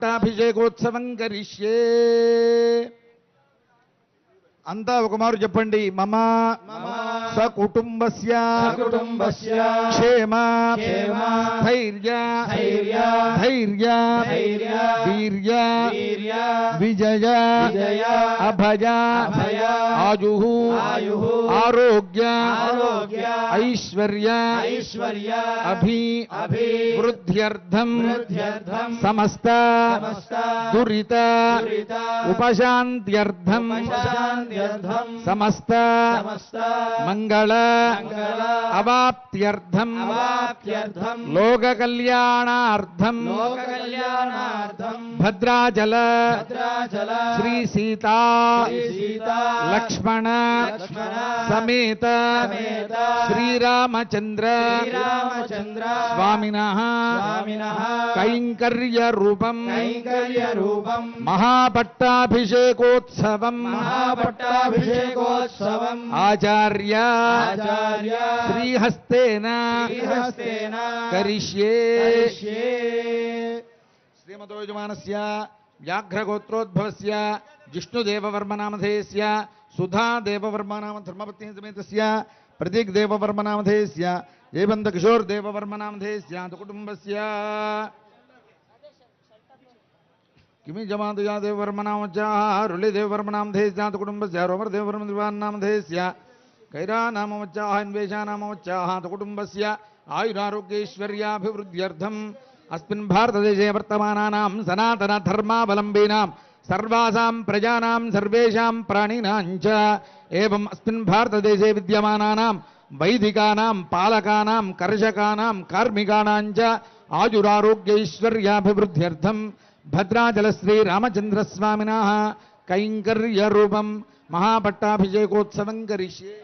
పట్టాభిషేకోత్సవం కరిష్యే. అంతా ఒక మారు చెప్పండి. మమ సకుటుంబస్య క్షేమ ధైర్య ధైర్య వీర్య విజయ అభయ ఆజు ఆరోగ్య ఐశ్వర్య అభివృద్ధ్యర్థం సమస్త దురిత ఉపశాంత్యర్థం సమస్త మంగళ అవాప్త్యర్థం లోక కళ్యాణార్థం భద్రాచల శ్రీ సీతా లక్ష్మణ సమేత శ్రీరామచంద్ర స్వామినః కైంకర్య రూపం మహాపట్టాభిషేకోత్సవం ఆచార్య శ్రీహస్తేన కరిష్యే. శ్రీమతో యజమానస్య వ్యాఘ్రగోత్రోద్భవస్య జిష్ణుదేవవర్మనామధేయస్య సుధాదేవవర్మనామ ధర్మపత్ని సమేతస్య ప్రతీక్ దేవవర్మనామధేయస్య జయబంధ కిషోర్ దేవవర్మనామధేయస్య కుటుంబస్య किमी जमातु या देववर्मनामच्चाः रुलिदेववर्मनामधेयस्या कुटुम्बस्य रोमरदेववर्मनामधेयस्य कैरानामच्चाः अन्वेषानामच्चाः कुटुम्बस्य आयुरारोग्यैश्वर्याभिवृद्ध्यर्थम् अस्मिन् भारतदेशे वर्तमानानां सनातनधर्मावलम्बिनां सर्वासां प्रजानां सर्वेषां प्राणिनां च एवम् अस्मिन् भारतदेशे विद्यमानानां वैदिकानां पालकानां कर्षकानां कार्मिकानां च आयुरारोग्यैश्वर्याभिवृद्ध्यर्थम् भद्राचल श्री रामचंद्र स्वामिनः कैंकर्य रूपम महापट्टाभिषेकोत्सवं करिष्ये.